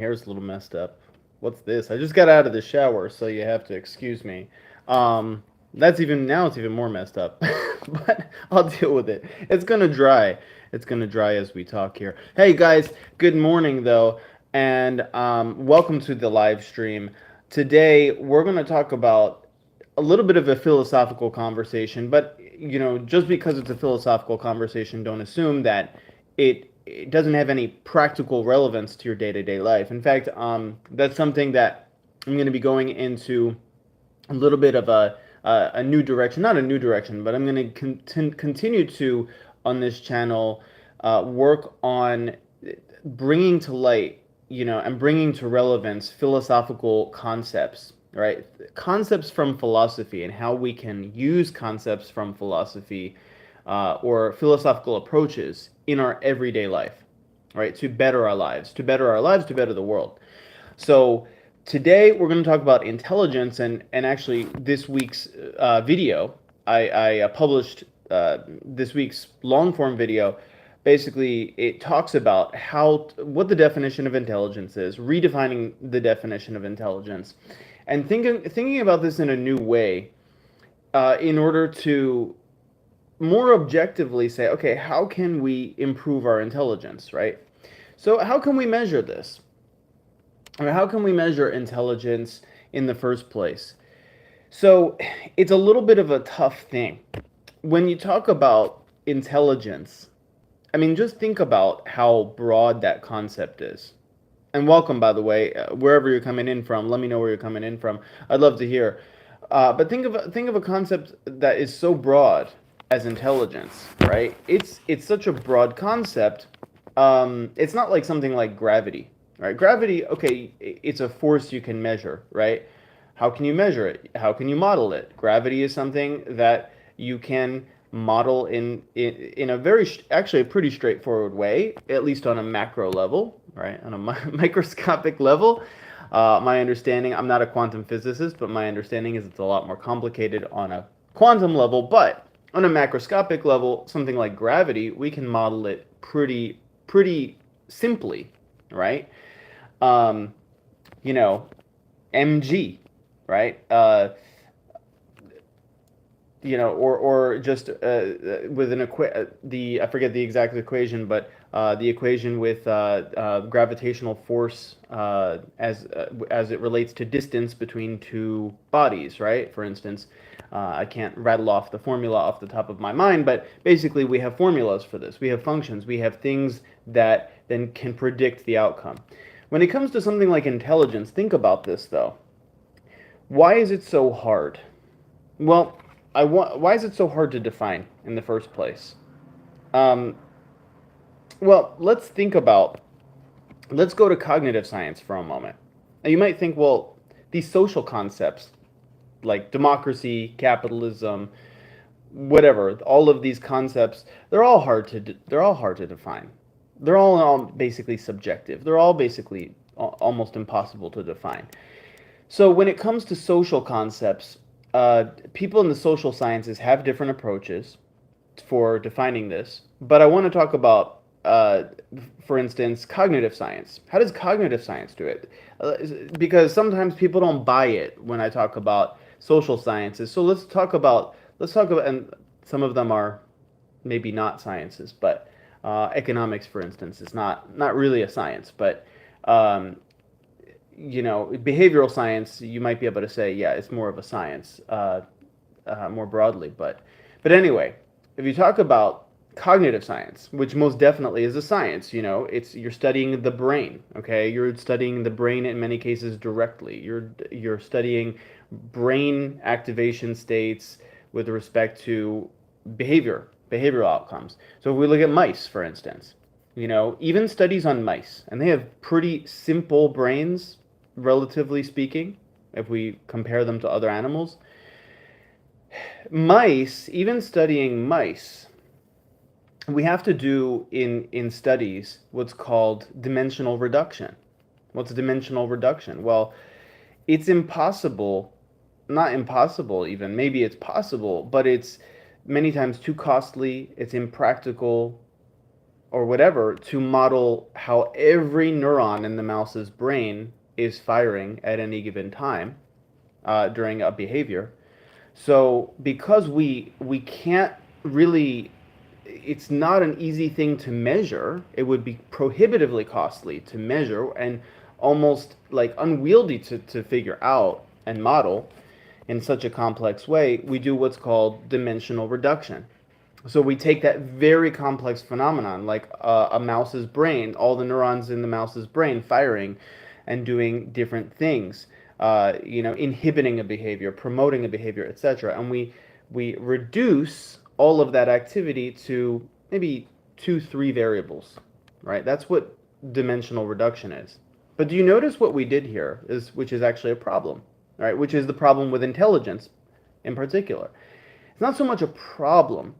Hair's a little messed up. What's this? I just got out of the shower, so you have to excuse me. That's even now it's even more messed up, but I'll deal with it. It's gonna dry. It's gonna dry as we talk here. Hey guys, good morning though, and welcome to the live stream. Today we're gonna talk about a little bit of a philosophical conversation, but just because it's a philosophical conversation, don't assume that it doesn't have any practical relevance to your day-to-day life. In fact, that's something that I'm going to be going into a little bit of a new direction, not a new direction, but I'm going to continue to on this channel work on bringing to light, and bringing to relevance philosophical concepts, right? Concepts from philosophy and how we can use concepts from philosophy or philosophical approaches in our everyday life, right? To better our lives, to better the world. So today we're going to talk about intelligence, and actually this week's video, I published this week's long form video. Basically, it talks about what the definition of intelligence is, redefining the definition of intelligence, and thinking about this in a new way, in order to more objectively say, okay, how can we improve our intelligence, right? So how can we measure this? Or how can we measure intelligence in the first place? So it's a little bit of a tough thing. When you talk about intelligence, I mean, just think about how broad that concept is. And welcome, by the way, wherever you're coming in from. Let me know where you're coming in from. I'd love to hear. But think of a concept that is so broad as intelligence, right? It's such a broad concept. It's not like something like gravity, right? Gravity, okay, it's a force you can measure, right? How can you measure it? How can you model it? Gravity is something that you can model in a actually a pretty straightforward way, at least on a macro level, right? On a microscopic level. My understanding, I'm not a quantum physicist, but my understanding is it's a lot more complicated on a quantum level. But on a macroscopic level, something like gravity, we can model it pretty simply, right? Um, you know, mg, right? Or just with I forget the exact equation, but the equation with gravitational force as it relates to distance between two bodies, right? For instance, I can't rattle off the formula off the top of my mind, but basically we have formulas for this. We have functions. We have things that then can predict the outcome. When it comes to something like intelligence, think about this though. Why is it so hard? Well, why is it so hard to define in the first place? Um, well, let's go to cognitive science for a moment. Now, you might think, well, these social concepts like democracy, capitalism, whatever, all of these concepts, they're all hard to define. They're all basically subjective. They're all basically almost impossible to define. So when it comes to social concepts, people in the social sciences have different approaches for defining this. But I want to talk about, for instance, cognitive science. How does cognitive science do it? Because sometimes people don't buy it when I talk about social sciences. So let's talk about, and some of them are maybe not sciences, but economics, for instance, is not really a science, but um, behavioral science, you might be able to say, yeah, it's more of a science, more broadly. But anyway, if you talk about cognitive science, which most definitely is a science, you're studying the brain. Okay, you're studying the brain in many cases directly. You're studying brain activation states with respect to behavioral outcomes. So if we look at mice, for instance, even studies on mice, and they have pretty simple brains, relatively speaking, if we compare them to other animals. Even studying mice, we have to do in studies what's called dimensional reduction. What's dimensional reduction? Well, it's impossible, not impossible even, maybe it's possible, but it's many times too costly, it's impractical, or whatever to model how every neuron in the mouse's brain is firing at any given time during a behavior. So because we can't really, it's not an easy thing to measure. It would be prohibitively costly to measure and almost like unwieldy to figure out and model in such a complex way. We do what's called dimensional reduction. So we take that very complex phenomenon, like a mouse's brain, all the neurons in the mouse's brain firing and doing different things, inhibiting a behavior, promoting a behavior, etc. And we reduce all of that activity to maybe 2, 3 variables, right? That's what dimensional reduction is. But do you notice what we did here which is actually a problem, right? Which is the problem with intelligence in particular. It's not so much a problem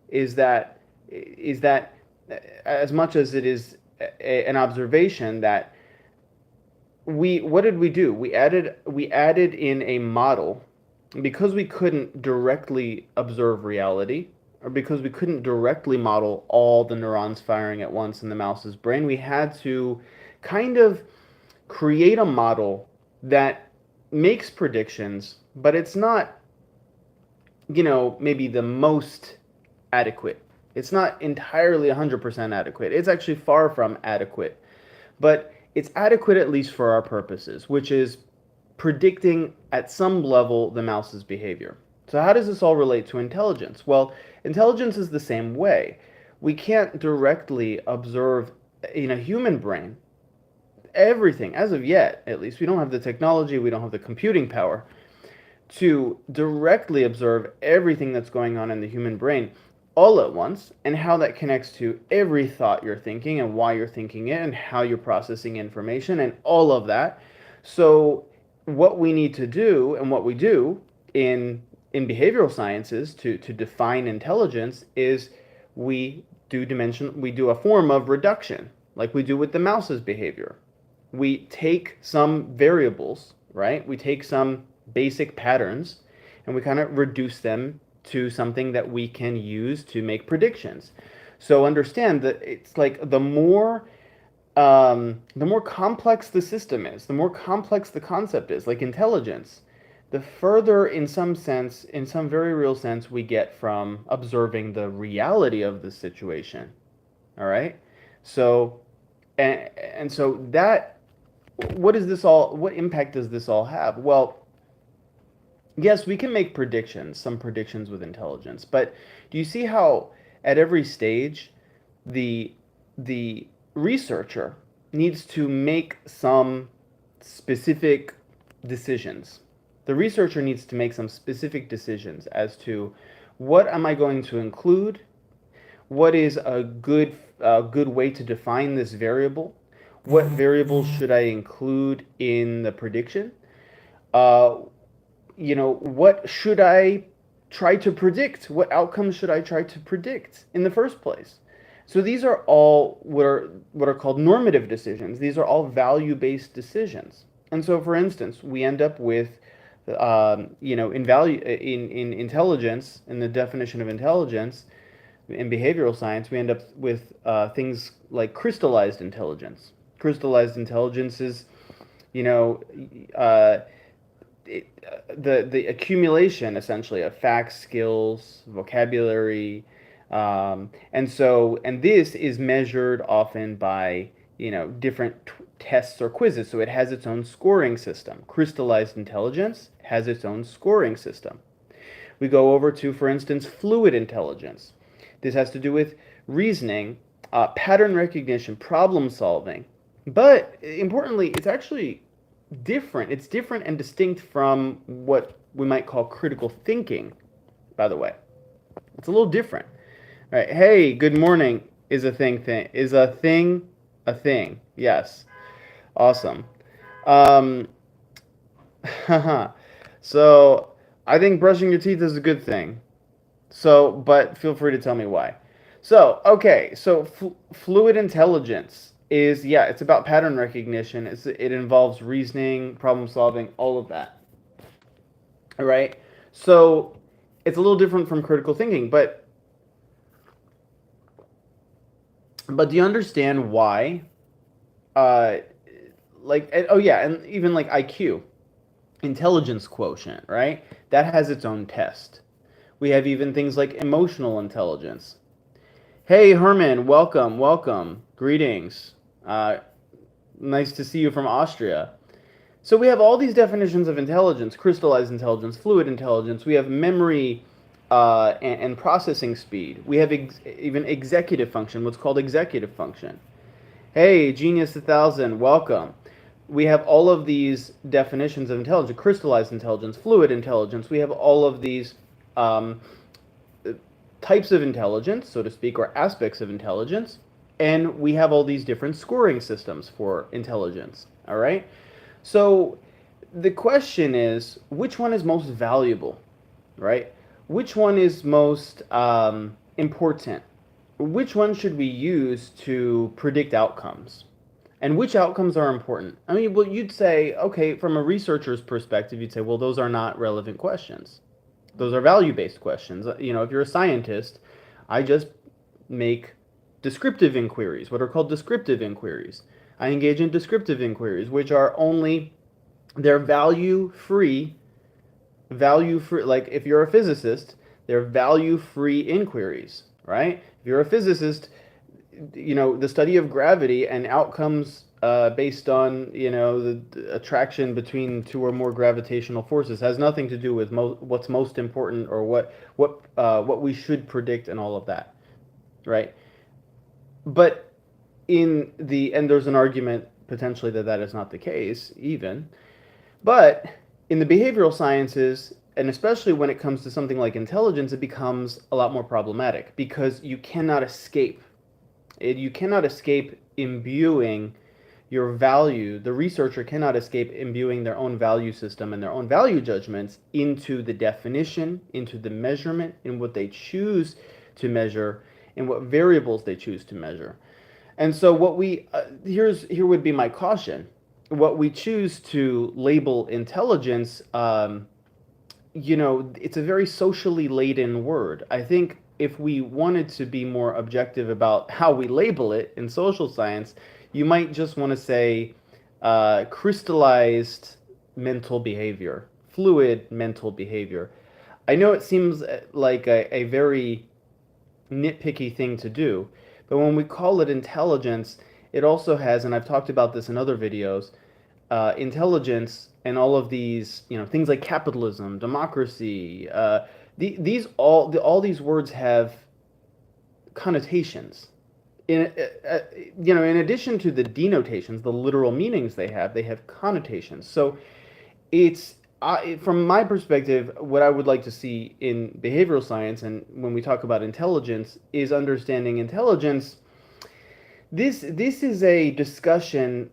is that as much as it is an observation that what did we do? We added in a model because we couldn't directly observe reality, or because we couldn't directly model all the neurons firing at once in the mouse's brain. We had to kind of create a model that makes predictions, but it's not, maybe the most adequate. It's not entirely 100% adequate. It's actually far from adequate. But it's adequate at least for our purposes, which is predicting at some level the mouse's behavior. So how does this all relate to intelligence? Well, intelligence is the same way. We can't directly observe in a human brain everything, as of yet, at least. We don't have the technology, we don't have the computing power to directly observe everything that's going on in the human brain all at once, and how that connects to every thought you're thinking and why you're thinking it and how you're processing information and all of that. So what we need to do, and what we do in behavioral sciences to define intelligence, is we do a form of reduction, like we do with the mouse's behavior. We take some variables, right? We take some basic patterns and we kind of reduce them to something that we can use to make predictions. So understand that it's like the more complex the system is, the more complex the concept is, like intelligence, the further, in some sense, in some very real sense, we get from observing the reality of the situation. All right? So, and so that, what impact does this all have? Well, yes, we can make some predictions with intelligence, but do you see how at every stage the the researcher needs to make some specific decisions? The researcher needs to make some specific decisions as to what am I going to include? What is a good way to define this variable? What variables should I include in the prediction? Uh, what should I try to predict? What outcomes should I try to predict in the first place? So these are all what are called normative decisions. These are all value-based decisions. And so, for instance, we end up with, in intelligence, in the definition of intelligence, in behavioral science, we end up with things like crystallized intelligence. Crystallized intelligence is, you know, uh, the accumulation essentially of facts, skills, vocabulary, and this is measured often by different tests or quizzes. So it has its own scoring system. Crystallized intelligence has its own scoring system. We go over to, for instance, fluid intelligence. This has to do with reasoning, pattern recognition, problem solving. But importantly, it's actually different. It's different and distinct from what we might call critical thinking, by the way. It's a little different. All right. Hey, good morning. Is a thing. Is a thing a thing? Yes. Awesome. Um, so I think brushing your teeth is a good thing. So, but feel free to tell me why. So, okay. So fluid intelligence is, yeah, it's about pattern recognition. It involves reasoning, problem solving, all of that. All right. So it's a little different from critical thinking, but But do you understand why? Uh, oh yeah, and even like IQ, intelligence quotient, right? That has its own test. We have even things like emotional intelligence. Hey, Herman, welcome, welcome. Greetings. Uh, Nice to see you from Austria. So we have all these definitions of intelligence: crystallized intelligence, fluid intelligence. We have memory and processing speed. We have even executive function, what's called executive function. Hey, Genius 1000, welcome. We have all of these definitions of intelligence: crystallized intelligence, fluid intelligence. We have all of these um, types of intelligence, so to speak, or aspects of intelligence, and we have all these different scoring systems for intelligence. All right? So the question is, which one is most valuable, right? Which one is most important? Which one should we use to predict outcomes? And which outcomes are important? I mean, well, you'd say, okay, from a researcher's perspective, you'd say, well, those are not relevant questions. Those are value-based questions. You know, if you're a scientist, I just make descriptive inquiries, what are called descriptive inquiries. I engage in descriptive inquiries, which are only, they're value free, like if you're a physicist, they're value-free inquiries, right? If you're a physicist, you know, the study of gravity and outcomes based on, you know, the attraction between two or more gravitational forces has nothing to do with what's most important, or what we should predict and all of that, right? But and there's an argument potentially that that is not the case even. But in the behavioral sciences, and especially when it comes to something like intelligence, it becomes a lot more problematic because you cannot escape imbuing your value. The researcher cannot escape imbuing their own value system and their own value judgments into the definition, into the measurement, in what they choose to measure, and what variables they choose to measure. And so what we here would be my caution. What we choose to label intelligence, you know, it's a very socially laden word. I think if we wanted to be more objective about how we label it in social science, you might just want to say crystallized mental behavior, fluid mental behavior. I know it seems like a very nitpicky thing to do, but when we call it intelligence, it also has, and I've talked about this in other videos, intelligence and all of these, you know, things like capitalism, democracy. All these words have connotations. In You know, in addition to the denotations, the literal meanings they have connotations. So it's from my perspective, what I would like to see in behavioral science, and when we talk about intelligence, is understanding intelligence. This is a discussion.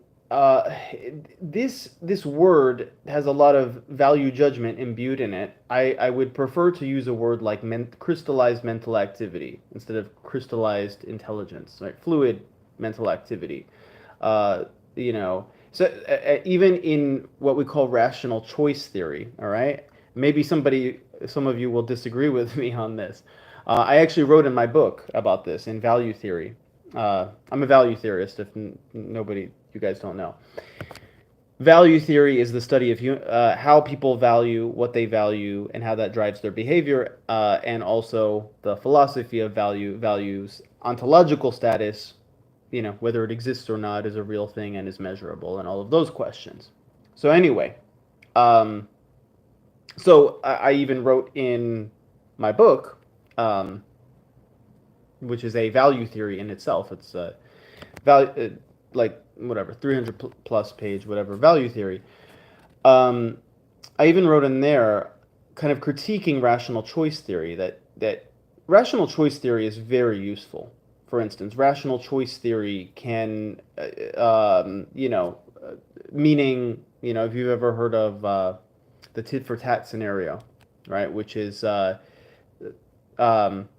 This word has a lot of value judgment imbued in it. I would prefer to use a word like crystallized mental activity instead of crystallized intelligence, right? Fluid mental activity. Uh, you know, so even in what we call rational choice theory, all right? Maybe some of you will disagree with me on this. I actually wrote in my book about this in value theory. I'm a value theorist, if nobody, you guys don't know. Value theory is the study of how people value what they value and how that drives their behavior, and also the philosophy of values ontological status, you know, whether it exists or not, is a real thing and is measurable, and all of those questions. So anyway, um, I even wrote in my book, um, which is a value theory in itself. It's value, like whatever, 300 plus page, whatever, value theory. Um, I even wrote in there, kind of critiquing rational choice theory, that rational choice theory is very useful. For instance, rational choice theory can, you know, meaning, you know, if you've ever heard of the tit for tat scenario, right, which is um,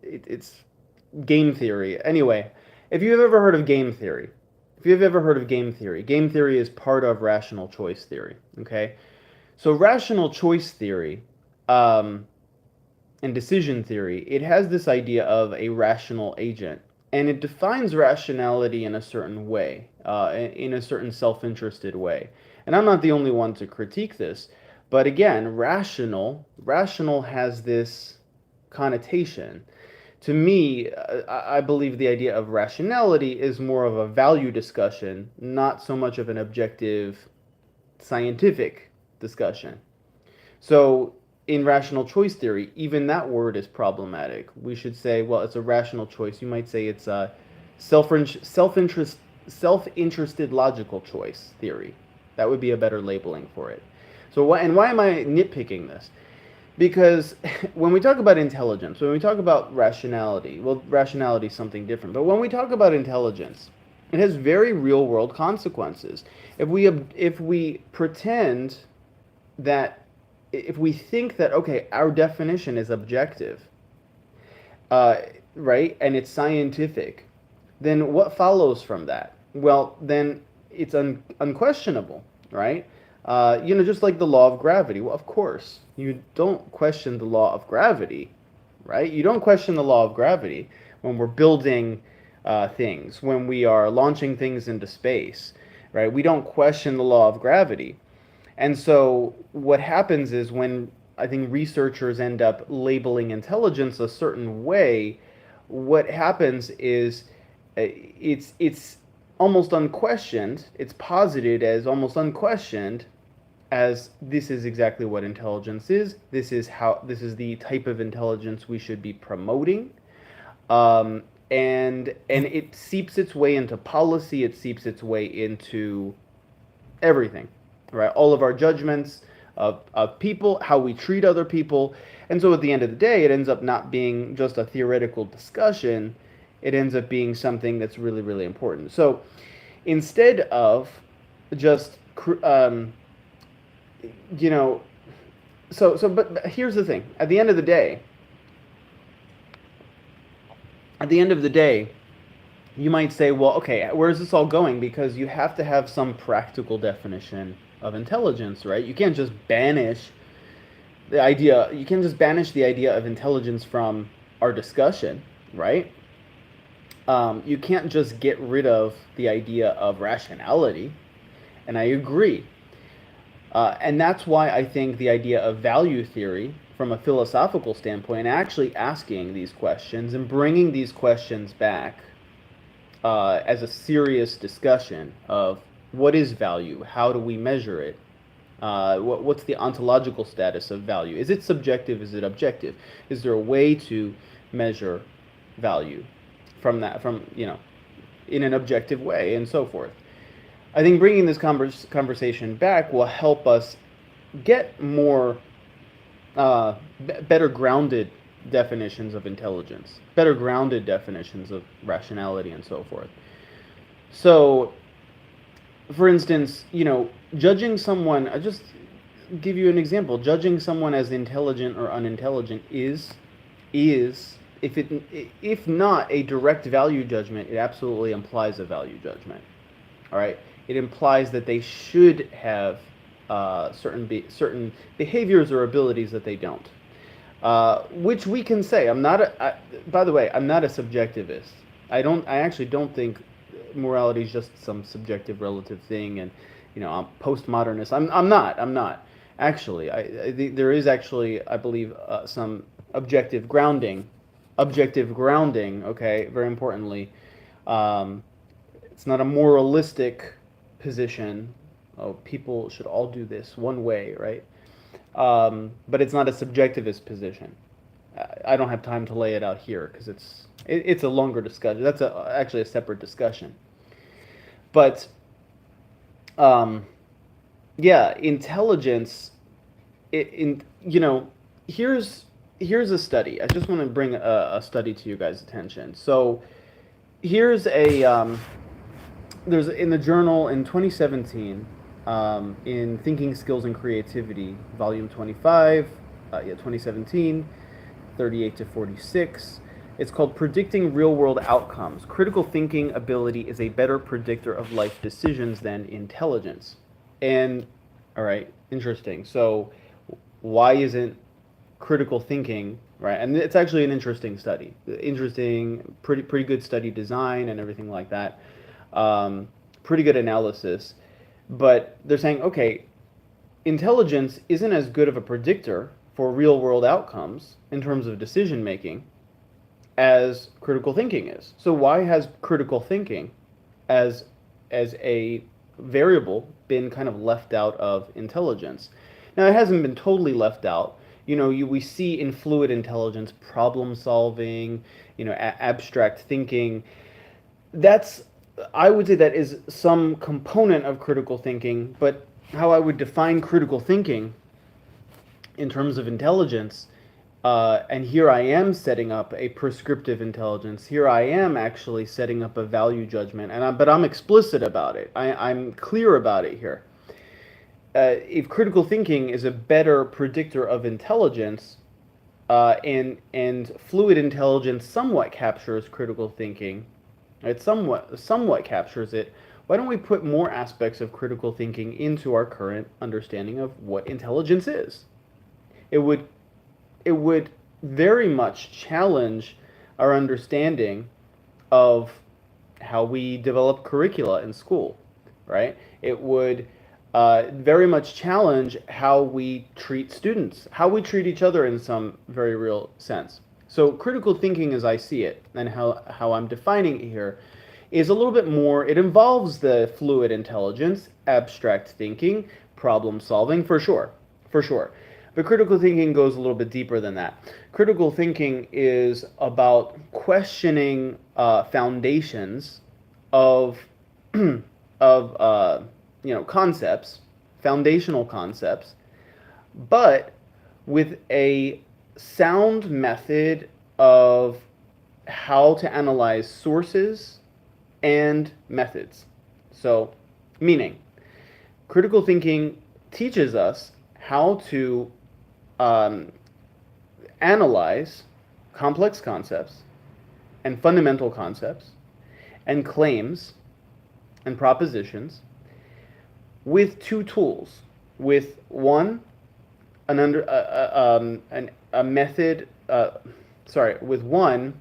it's game theory. Anyway, if you've ever heard of game theory, game theory is part of rational choice theory. Okay, so rational choice theory and decision theory, it has this idea of a rational agent, and it defines rationality in a certain way, in a certain self-interested way. And I'm not the only one to critique this, but again, rational has this connotation. To me, I believe the idea of rationality is more of a value discussion, not so much of an objective scientific discussion. So, in rational choice theory, even that word is problematic. We should say, well, it's a rational choice. You might say it's a self-interest, self-interested logical choice theory. That would be a better labeling for it. So, why am I nitpicking this? Because when we talk about intelligence, when we talk about rationality, well, rationality is something different. But when we talk about intelligence, it has very real world consequences. If we pretend that if we think that okay, our definition is objective, uh, right, and it's scientific, then what follows from that? Well, then it's unquestionable, right? Just like the law of gravity. Well, of course, you don't question the law of gravity, right? You don't question the law of gravity when we're building things, when we are launching things into space, right? We don't question the law of gravity. And so what happens is when I think researchers end up labeling intelligence a certain way, what happens is it's almost unquestioned. It's posited as almost unquestioned as this is exactly what intelligence is. This is the type of intelligence we should be promoting. And it seeps its way into policy. It seeps its way into everything, right? All of our judgments of people, how we treat other people. And so at the end of the day, it ends up not being just a theoretical discussion. It ends up being something that's really, really important. So instead of just, you know, but here's the thing. At the end of the day, you might say, well, okay, where's this all going? Because you have to have some practical definition of intelligence, right? You can't just banish the idea. You can't just banish the idea of intelligence from our discussion, right? You can't just get rid of the idea of rationality, and I agree. And that's why I think the idea of value theory, from a philosophical standpoint, actually asking these questions and bringing these questions back as a serious discussion of what is value, how do we measure it, what's the ontological status of value? Is it subjective? Is it objective? Is there a way to measure value from in an objective way, and so forth? I think bringing this conversation back will help us get more better grounded definitions of intelligence, better grounded definitions of rationality, and so forth. So, for instance, judging someone, I just give you an example. Judging someone as intelligent or unintelligent is if not a direct value judgment, it absolutely implies a value judgment. All right, it implies that they should have certain behaviors or abilities that they don't. Which we can say. By the way, I'm not a subjectivist. I actually don't think morality is just some subjective relative thing, and I'm postmodernist. I'm not. Actually, there is actually, I believe, some objective grounding. Okay, very importantly, it's not a moralistic position. Oh, people should all do this one way, right? But it's not a subjectivist position. I don't have time to lay it out here because it's a longer discussion. That's actually a separate discussion. But yeah, intelligence. Here's a study. I just want to bring a study to you guys' attention. So here's there's in the journal in 2017. In Thinking Skills and Creativity, Volume 25, 2017, 38 to 46. It's called Predicting Real-World Outcomes. Critical thinking ability is a better predictor of life decisions than intelligence. And, all right, interesting. So why isn't critical thinking, right? And it's actually an interesting study, interesting, pretty good study design and everything like that. Um, Pretty good analysis, but they're saying, okay, intelligence isn't as good of a predictor for real world outcomes in terms of decision making as critical thinking is. So why has critical thinking as a variable been kind of left out of intelligence? Now it hasn't been totally left out. We see in fluid intelligence problem solving, abstract thinking. That's I would say that is some component of critical thinking, but how I would define critical thinking in terms of intelligence, and here I am setting up a prescriptive intelligence. Here I am actually setting up a value judgment, but I'm explicit about it. I'm clear about it here. If critical thinking is a better predictor of intelligence, and fluid intelligence somewhat captures critical thinking, it somewhat captures it. Why don't we put more aspects of critical thinking into our current understanding of what intelligence is? It would it would very much challenge our understanding of how we develop curricula in school, right? It would very much challenge how we treat students, how we treat each other in some very real sense. So critical thinking, as I see it, and how I'm defining it here, is a little bit more, it involves the fluid intelligence, abstract thinking, problem solving, for sure, for sure. But critical thinking goes a little bit deeper than that. Critical thinking is about questioning foundations of concepts, foundational concepts, but with a sound method of how to analyze sources and methods. So, meaning, critical thinking teaches us how to analyze complex concepts and fundamental concepts and claims and propositions with two tools. With one, a method. With one,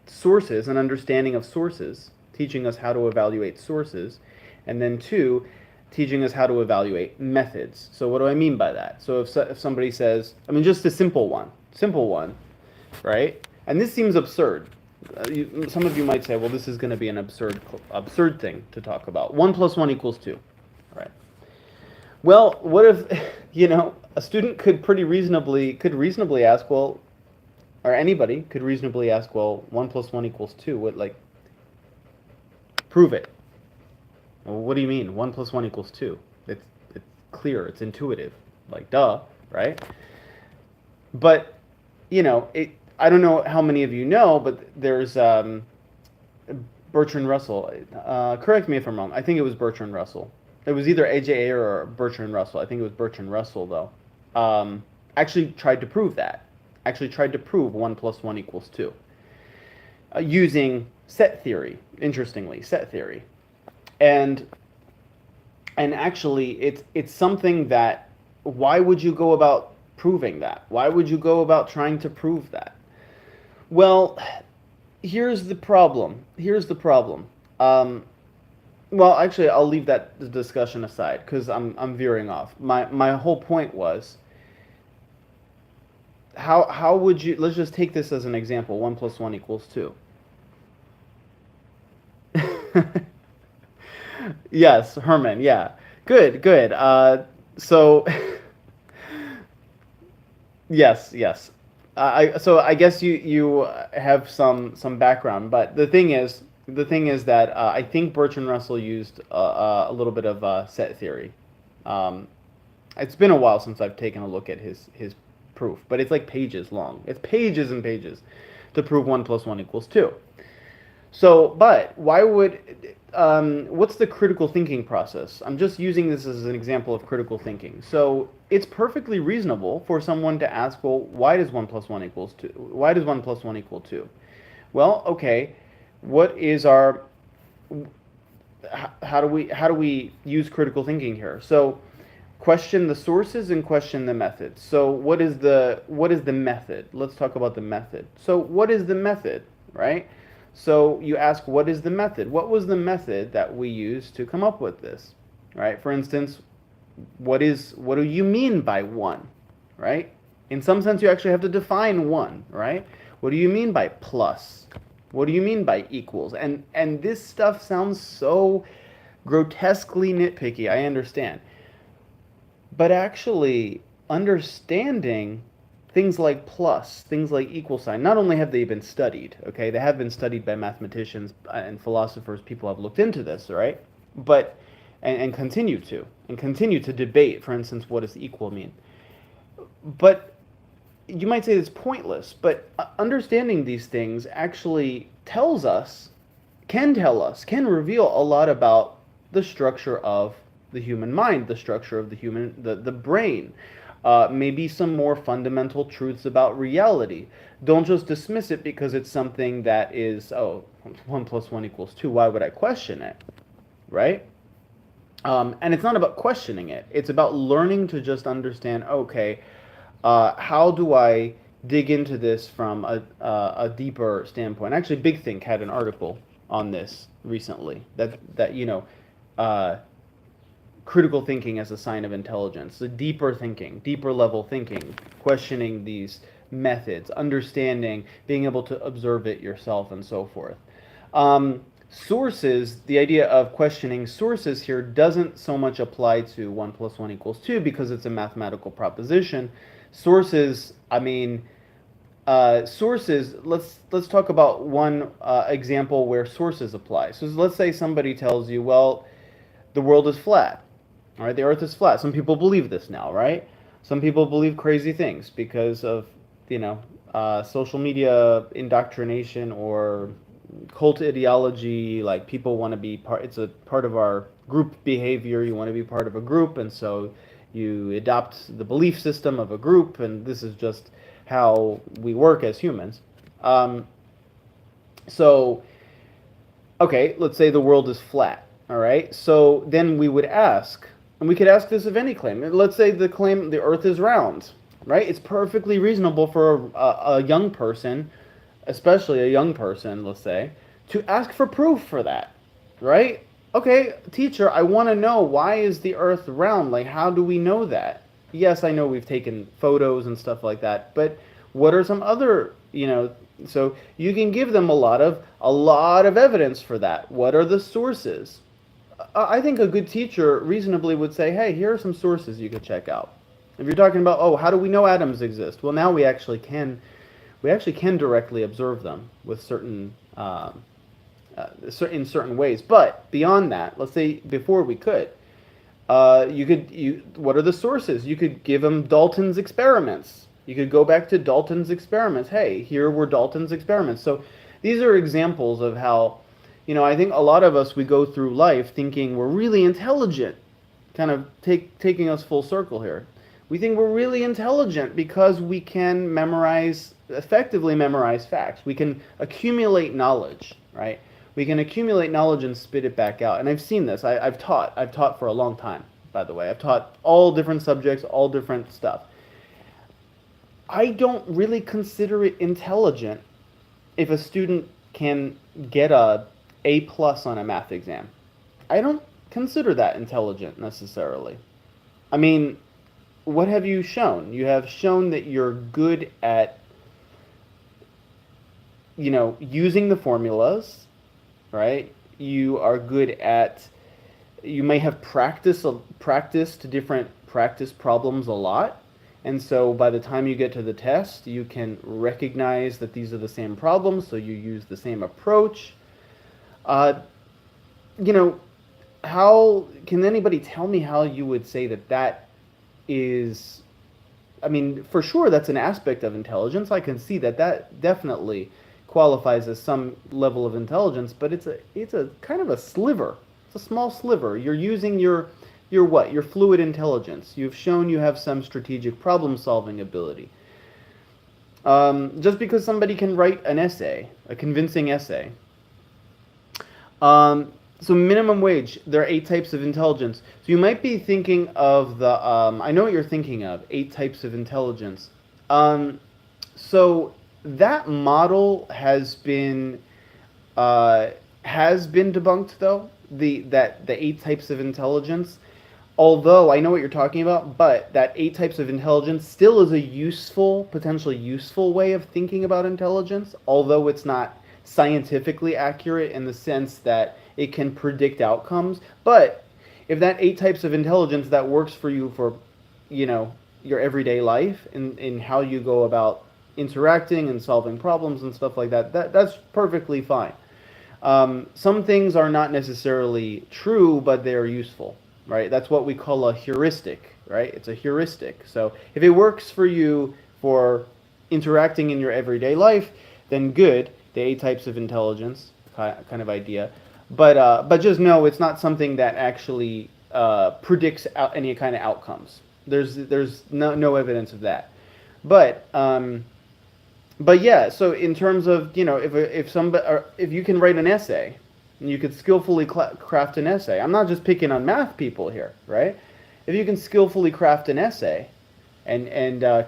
sources, an understanding of sources, teaching us how to evaluate sources, and then two, teaching us how to evaluate methods. So what do I mean by that? So if somebody says, just a simple one, right? And this seems absurd. Some of you might say, well, this is going to be an absurd thing to talk about. 1 + 1 = 2, right? Well, what if, a student could reasonably ask, well, or anybody could reasonably ask, well, 1 + 1 = 2. What, prove it. Well, what do you mean? 1 + 1 = 2. It's clear. It's intuitive. Duh, right? But, I don't know how many of you know, but there's Bertrand Russell. Correct me if I'm wrong. I think it was Bertrand Russell. It was either A.J. Ayer or Bertrand Russell. I think it was Bertrand Russell, though. Actually tried to prove that. Actually tried to prove 1 + 1 = 2. Using set theory, interestingly, set theory. And actually, it's something that, why would you go about proving that? Why would you go about trying to prove that? Well, here's the problem. Well, actually, I'll leave that discussion aside because I'm veering off. My whole point was, how would you? Let's just take this as an example. 1 + 1 = 2. Yes, Herman. Yeah, good. So, yes. I guess you have some background, but the thing is that I think Bertrand Russell used a little bit of set theory. It's been a while since I've taken a look at his proof, but it's like pages long. It's pages and pages to prove 1 + 1 = 2. So, but why would what's the critical thinking process? I'm just using this as an example of critical thinking. So it's perfectly reasonable for someone to ask, well, why does 1 + 1 = 2? Why does 1 + 1 = 2? Well, okay, what is our how do we use critical thinking here? So question the sources and question the method. So what is the method? Let's talk about the method. So what is the method, right? So you ask, what is the method? What was the method that we used to come up with this, right? For instance, what do you mean by one, right? In some sense, you actually have to define one, right? What do you mean by plus? What do you mean by equals? And this stuff sounds so grotesquely nitpicky, I understand. But actually, understanding things like plus, things like equal sign, not only have they been studied, okay, they have been studied by mathematicians and philosophers, people have looked into this, right? But, and continue to debate, for instance, what does equal mean? But you might say it's pointless, but understanding these things actually can reveal a lot about the structure of the human mind, the structure of the brain, maybe some more fundamental truths about reality. Don't just dismiss it because it's something that is, oh, 1 plus 1 equals 2. Why would I question it, right? And it's not about questioning it. It's about learning to just understand, okay, how do I dig into this from a deeper standpoint? Actually, Big Think had an article on this recently that critical thinking as a sign of intelligence, the deeper thinking, deeper level thinking, questioning these methods, understanding, being able to observe it yourself, and so forth. Sources, the idea of questioning sources here doesn't so much apply to 1 plus 1 equals 2 because it's a mathematical proposition. Sources, I mean, sources, let's talk about one example where sources apply. So let's say somebody tells you, well, the world is flat. All right, the earth is flat. Some people believe this now, right? Some people believe crazy things because of, social media indoctrination or cult ideology. Like, people want to be it's a part of our group behavior. You want to be part of a group, and so you adopt the belief system of a group, and this is just how we work as humans. So, okay, let's say the world is flat. All right, so then we would ask, and we could ask this of any claim. Let's say the claim the earth is round, right? It's perfectly reasonable for a young person, especially a young person, let's say, to ask for proof for that, right? Okay, teacher, I want to know, why is the earth round? Like, how do we know that? Yes, I know we've taken photos and stuff like that, but what are some other, so you can give them a lot of evidence for that. What are the sources? I think a good teacher reasonably would say, hey, here are some sources you could check out. If you're talking about, oh, how do we know atoms exist? Well, now we actually can directly observe them with certain in certain ways. But beyond that, let's say before we could, what are the sources? You could give them Dalton's experiments. You could go back to Dalton's experiments. Hey, here were Dalton's experiments. So these are examples of how, I think a lot of us, we go through life thinking we're really intelligent, kind of taking us full circle here. We think we're really intelligent because we can effectively memorize facts. We can accumulate knowledge, right? We can accumulate knowledge and spit it back out. And I've seen this. I've taught for a long time, by the way. I've taught all different subjects, all different stuff. I don't really consider it intelligent if a student can get A+ on a math exam. I don't consider that intelligent necessarily. I mean, what have you shown? You have shown that you're good at, using the formulas, right? You are good at, you may have practiced different practice problems a lot. And so by the time you get to the test, you can recognize that these are the same problems, so you use the same approach. How can anybody tell me how you would say that is, I mean, for sure that's an aspect of intelligence. I can see that definitely qualifies as some level of intelligence, but it's a kind of a sliver. It's a small sliver. You're using your fluid intelligence. You've shown you have some strategic problem-solving ability. Just because somebody can write an essay, a convincing essay, So minimum wage, there are 8 types of intelligence. So you might be thinking of the, I know what you're thinking of, 8 types of intelligence. Um, so that model uh, has been debunked though. The 8 types of intelligence. Although I know what you're talking about, but that 8 types of intelligence still is a useful, potentially useful way of thinking about intelligence, although it's not scientifically accurate in the sense that it can predict outcomes. But if that 8 types of intelligence that works for you for, you know, your everyday life in how you go about interacting and solving problems and stuff like that, that's perfectly fine. Some things are not necessarily true, but they are useful, right? That's what we call a heuristic, right? It's a heuristic. So if it works for you for interacting in your everyday life, then good. The 8 types of intelligence kind of idea, but just know it's not something that actually predicts any kind of outcomes. There's no evidence of that, but but yeah, so in terms of if somebody or if you can write an essay, and you could skillfully craft an essay. I'm not just picking on math people here, right? If you can skillfully craft an essay, and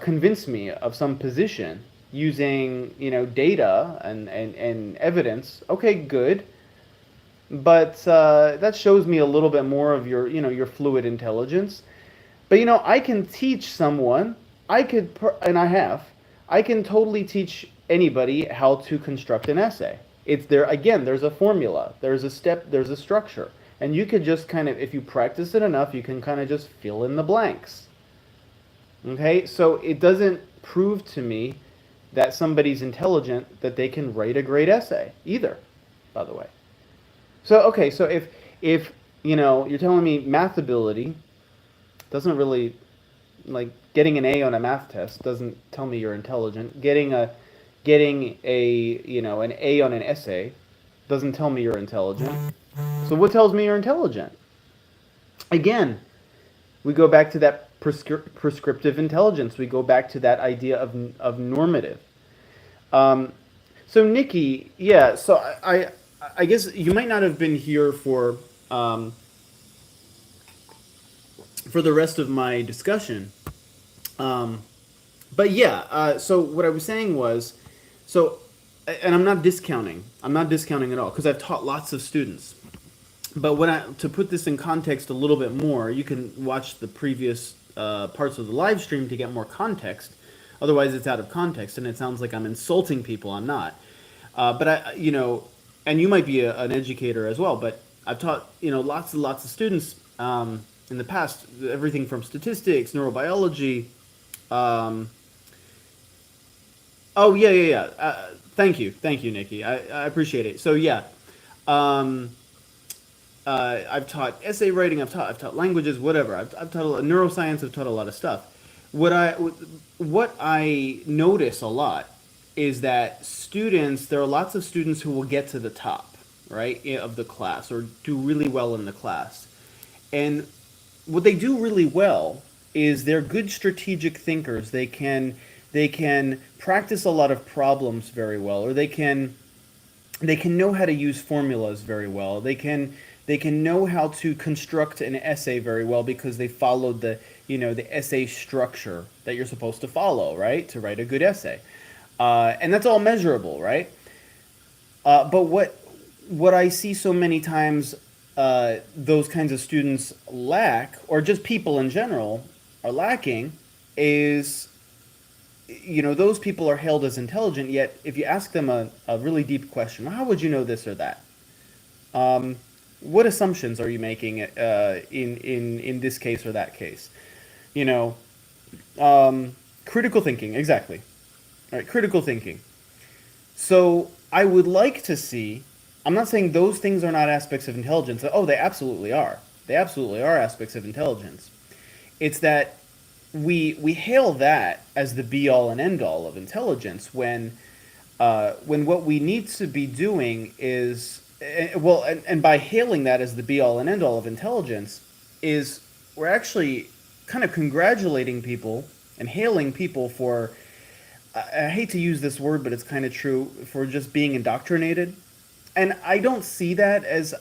convince me of some position using data and evidence, okay, good. But that shows me a little bit more of your fluid intelligence. But I can teach someone. And I have. I can totally teach anybody how to construct an essay. It's there again. There's a formula. There's a step. There's a structure, and you could just kind of, if you practice it enough, you can kind of just fill in the blanks. Okay, so it doesn't prove to me that somebody's intelligent that they can write a great essay either. By the way, so okay, so if you're telling me math ability doesn't really, like, getting an A on a math test doesn't tell me you're intelligent. Getting an A on an essay doesn't tell me you're intelligent. So what tells me you're intelligent? Again, we go back to that prescriptive intelligence. We go back to that idea of normative. Um, so Nikki, yeah. So I guess you might not have been here for the rest of my discussion. Um, but yeah, so what I was saying was, so, and I'm not discounting. I'm not discounting at all because I've taught lots of students. But to put this in context a little bit more, you can watch the previous parts of the live stream to get more context. Otherwise, it's out of context, and it sounds like I'm insulting people. I'm not. But and you might be an educator as well. But I've taught lots and lots of students in the past, everything from statistics, neurobiology. Um, oh yeah, yeah, yeah. Thank you, Nikki. I appreciate it. So yeah. Um, I've taught essay writing. I've taught languages, whatever. I've taught neuroscience. I've taught a lot of stuff. What I notice a lot is that there are lots of students who will get to the top, right, of the class or do really well in the class, and what they do really well is they're good strategic thinkers. They can practice a lot of problems very well, or they can know how to use formulas very well. They can know how to construct an essay very well because they followed the essay structure that you're supposed to follow, right, to write a good essay, and that's all measurable, right? But what I see so many times, those kinds of students lack, or just people in general are lacking, is those people are hailed as intelligent, yet if you ask them a really deep question, how would you know this or that? What assumptions are you making in this case or that case? You know, Critical thinking, exactly. All right, critical thinking. So I would like to see. I'm not saying those things are not aspects of intelligence. Oh, they absolutely are. They absolutely are aspects of intelligence. It's that we hail that as the be all and end all of intelligence when what we need to be doing is and by hailing that as the be all and end all of intelligence is we're actually kind of congratulating people and hailing people for I hate to use this word, but it's kind of true, for just being indoctrinated. and I don't see that as,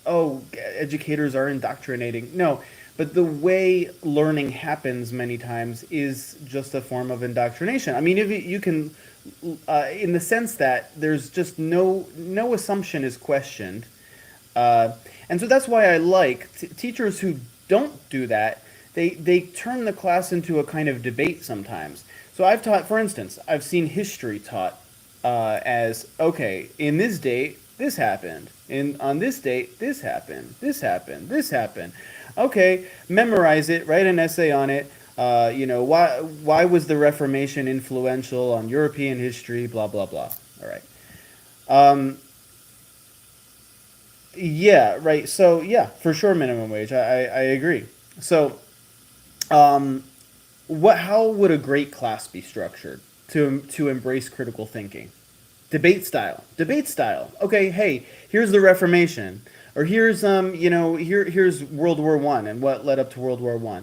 oh, educators are indoctrinating. No, but the way learning happens many times is just a form of indoctrination. I mean, if you can, in the sense that there's just no assumption is questioned, uh, and so that's why I like teachers who don't do that. They turn the class into a kind of debate sometimes. So I've taught, for instance, I've seen history taught as, okay, in this date this happened, in on this date this happened, this happened, this happened. Okay, memorize it, write an essay on it. Why was the Reformation influential on European history? Blah blah blah. All right. Um, yeah, right. So yeah, for sure, minimum wage. I agree. So, um, how would a great class be structured to embrace critical thinking? Debate style. Okay, hey, here's the Reformation, or here's here's World War I and what led up to World War I.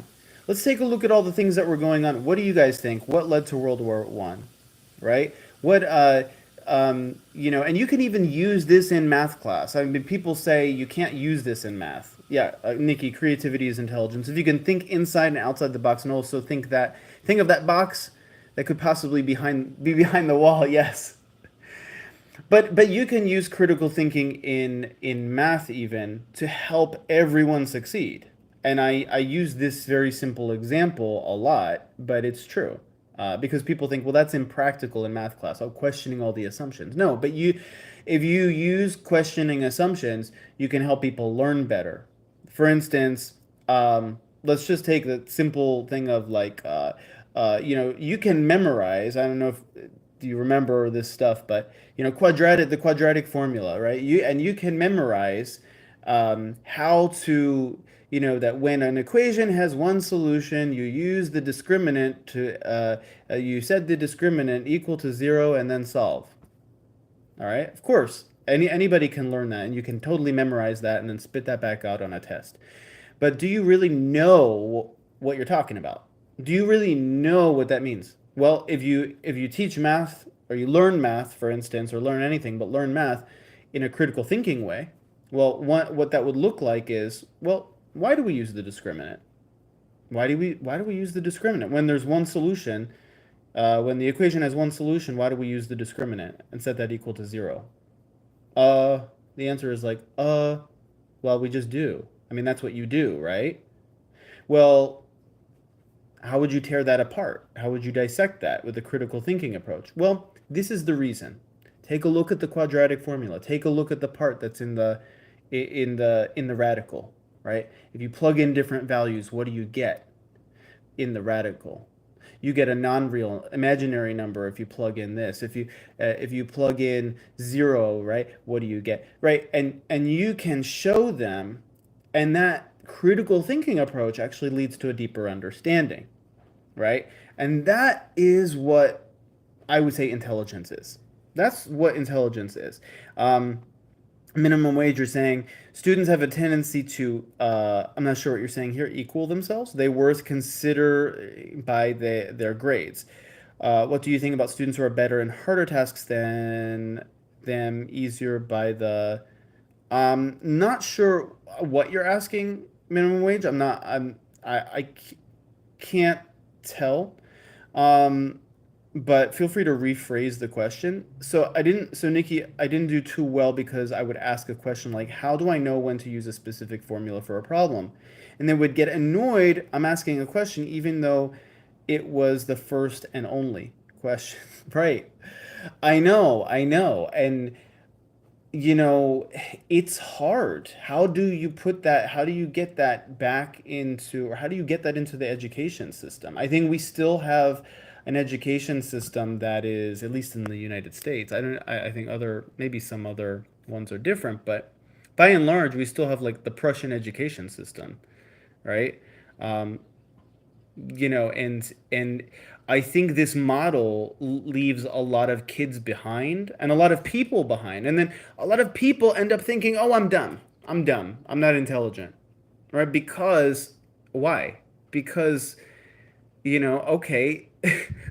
Let's take a look at all the things that were going on. What do you guys think? What led to World War I? Right? What and you can even use this in math class. I mean, people say you can't use this in math. Yeah, Nikki, creativity is intelligence. If you can think inside and outside the box, and also think of that box that could possibly be behind the wall. Yes, but you can use critical thinking in math even to help everyone succeed. And I use this very simple example a lot, but it's true. Because people think, well, that's impractical in math class. Oh, questioning all the assumptions. No, but if you use questioning assumptions, you can help people learn better. For instance, let's just take the simple thing of like, you can memorize. I don't know if do you remember this stuff, but the quadratic formula, right? You can memorize how to that when an equation has one solution, you use the discriminant you set the discriminant equal to zero and then solve. All right, of course, anybody can learn that, and you can totally memorize that and then spit that back out on a test. But do you really know what you're talking about? Do you really know what that means? Well, if you teach math or you learn math, for instance, or learn anything, but learn math in a critical thinking way, well, what that would look like is, well, why do we use the discriminant? Why do we use the discriminant when there's one solution? When the equation has one solution, why do we use the discriminant and set that equal to zero? Uh, the answer is like, well, we just do. I mean, that's what you do, right? Well, how would you tear that apart? How would you dissect that with a critical thinking approach? Well, this is the reason. Take a look at the quadratic formula. Take a look at the part that's in the radical, right? If you plug in different values, what do you get in the radical? You get a non-real imaginary number if you plug in this. If you plug in zero, right? What do you get? Right? And you can show them, and that critical thinking approach actually leads to a deeper understanding, right? And that is what I would say intelligence is. That's what intelligence is. Um, Minimum wage, you're saying students have a tendency to, I'm not sure what you're saying here, equal themselves. They worth consider by their grades. What do you think about students who are better in harder tasks than them, easier by the not sure what you're asking minimum wage. I can't tell. Um, but feel free to rephrase the question. So Nikki, I didn't do too well because I would ask a question like, how do I know when to use a specific formula for a problem? And they would get annoyed I'm asking a question even though it was the first and only question. Right. I know. And you know, it's hard. How do you get that back into, or how do you get that into the education system? I think we still have an education system that is, at least in the United States, I think maybe some other ones are different, but by and large, we still have like the Prussian education system, right? Um, and I think this model leaves a lot of kids behind and a lot of people behind, and then a lot of people end up thinking, oh, I'm not intelligent, right? Because why? Because okay,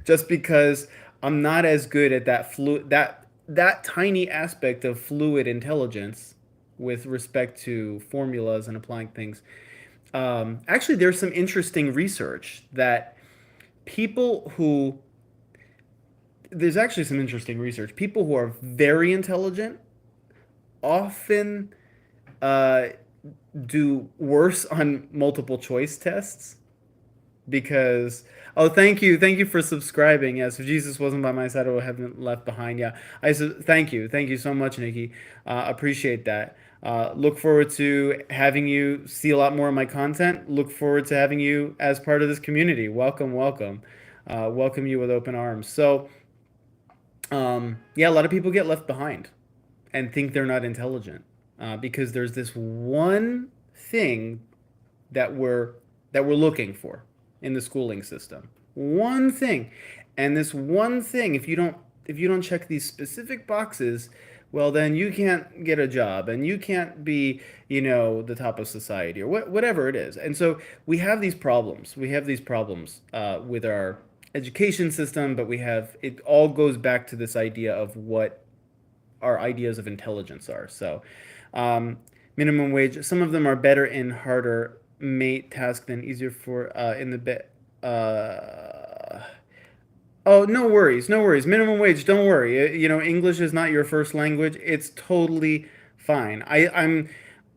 just because I'm not as good at that that tiny aspect of fluid intelligence with respect to formulas and applying things. Actually, there's some interesting research that people who there's actually some interesting research. People who are very intelligent often uh, do worse on multiple choice tests because thank you for subscribing. Yes, if Jesus wasn't by my side, I would have been left behind. Yeah, thank you so much, Nikki. Appreciate that. Look forward to having you see a lot more of my content. Look forward to having you as part of this community. Welcome, welcome, welcome you with open arms. So, yeah, a lot of people get left behind and think they're not intelligent because there's this one thing that we're looking for in the schooling system. One thing. And this one thing, if you don't check these specific boxes, well then you can't get a job and you can't be, the top of society or whatever it is. And so we have these problems. We have these problems with our education system, but it all goes back to this idea of what our ideas of intelligence are. So, um, minimum wage. Some of them are better in harder mate task than easier for in the bit. Oh, no worries, no worries. Minimum wage. Don't worry. English is not your first language. It's totally fine.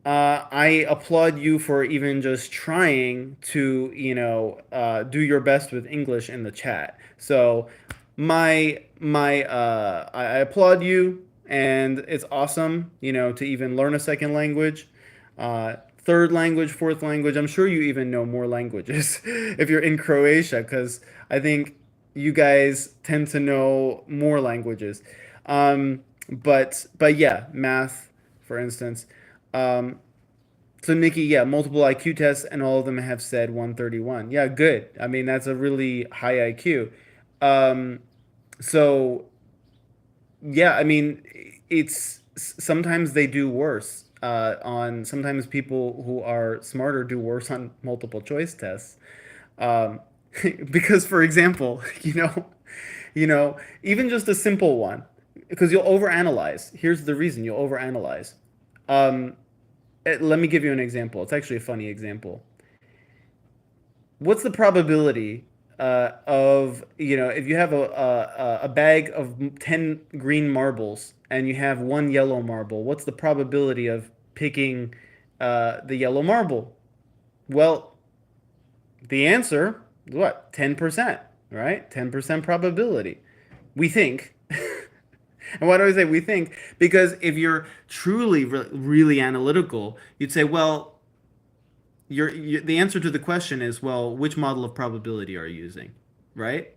I applaud you for even just trying to, do your best with English in the chat. So, I applaud you, and it's awesome, to even learn a second language, third language, fourth language. I'm sure you even know more languages if you're in Croatia, because I think you guys tend to know more languages. But yeah, math, for instance. Um, so Nikki, yeah, multiple IQ tests, and all of them have said 131. Yeah, good. I mean, that's a really high IQ. Um, so yeah, I mean, it's sometimes they do worse. On sometimes people who are smarter do worse on multiple choice tests. Um, because, for example, even just a simple one, because you'll overanalyze. Here's the reason you'll overanalyze. Um, Let me give you an example. It's actually a funny example. What's the probability of if you have a bag of 10 green marbles and you have one yellow marble, what's the probability of picking the yellow marble? Well, the answer, what? 10%, right? 10% probability. We think. And why do I say we think? Because if you're truly really analytical, you'd say, well, the answer to the question is, well, which model of probability are you using, right?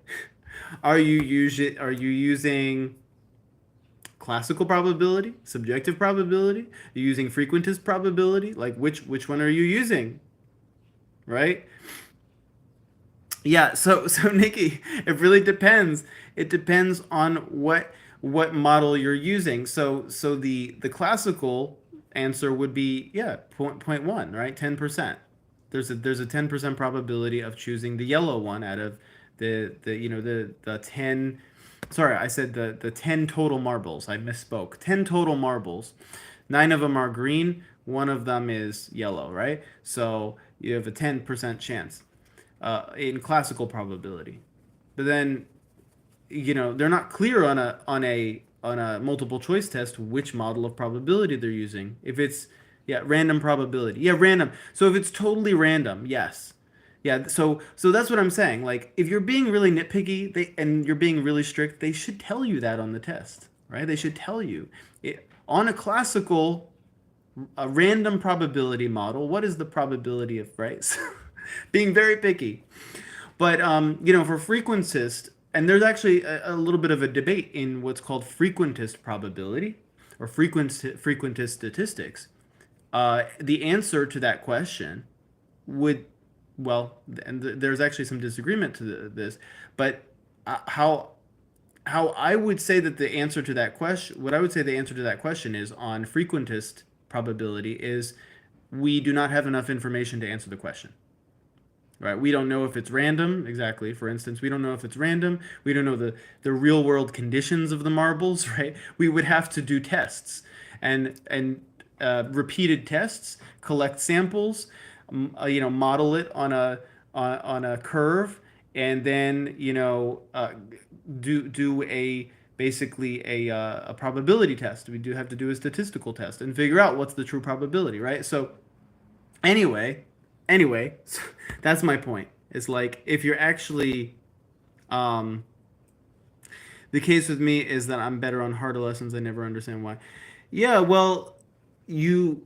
Are you using classical probability, subjective probability? Are you using frequentist probability? Like which one are you using, right? Yeah, so Nikki, it really depends. It depends on what model you're using. So the classical answer would be yeah, point one, right? 10%. There's a 10% probability of choosing the yellow one out of the 10. Sorry, I said the 10 total marbles. I misspoke. 10 total marbles. 9 of them are green, one of them is yellow, right? So you have a 10% chance in classical probability. But then, they're not clear on a multiple choice test which model of probability they're using. If it's yeah, random probability. Yeah, random. So if it's totally random, yes. Yeah, so that's what I'm saying. Like if you're being really nitpicky, and you're being really strict, they should tell you that on the test, right? They should tell you. On a classical a random probability model, what is the probability of rice? Being very picky. But for frequentist, and there's actually a little bit of a debate in what's called frequentist probability or frequentist statistics. The answer to that question would, well, and there's actually some disagreement to this, but how I would say that the answer to that question, what I would say the answer to that question is on frequentist probability is we do not have enough information to answer the question. right? We don't know if it's random. Exactly. For instance, we don't know if it's random. We don't know the real world conditions of the marbles, right? We would have to do tests and repeated tests, collect samples, model it on a curve, and then do a basically a probability test. We do have to do a statistical test and figure out what's the true probability, right? So anyway, anyway, that's my point. It's like if you're actually um, the case with me is that I'm better on harder lessons. I never understand why. Yeah, well, you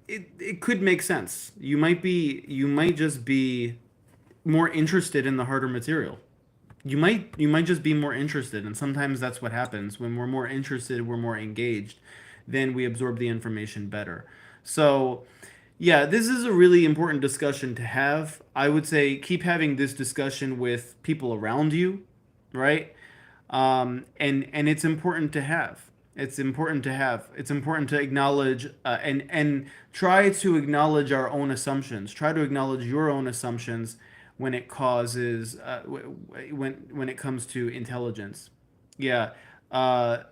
it could make sense. You might just be more interested in the harder material. You might just be more interested, and sometimes that's what happens. When we're more interested, we're more engaged, then we absorb the information better. So yeah, this is a really important discussion to have. I would say keep having this discussion with people around you, right? And it's important to have. It's important to have. It's important to acknowledge and try to acknowledge our own assumptions. Try to acknowledge your own assumptions when it causes when it comes to intelligence. Yeah. Uh,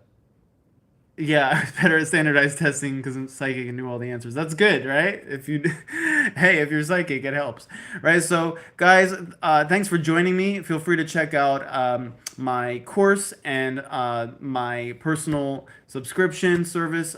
yeah, better at standardized testing because I'm psychic and knew all the answers. That's good, right? If you, hey, if you're psychic, it helps, right? So, guys, thanks for joining me. Feel free to check out my course and my personal subscription service,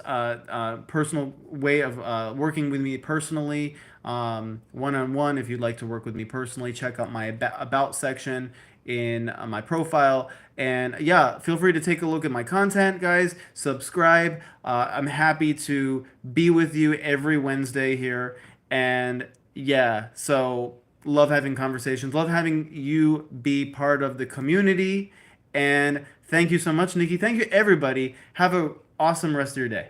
personal way of working with me personally, one on one. If you'd like to work with me personally, check out my about section in my profile. And yeah, feel free to take a look at my content, guys. Subscribe. I'm happy to be with you every Wednesday here. And yeah, so love having conversations, love having you be part of the community. And thank you so much, Nikki. Thank you, everybody. Have an awesome rest of your day.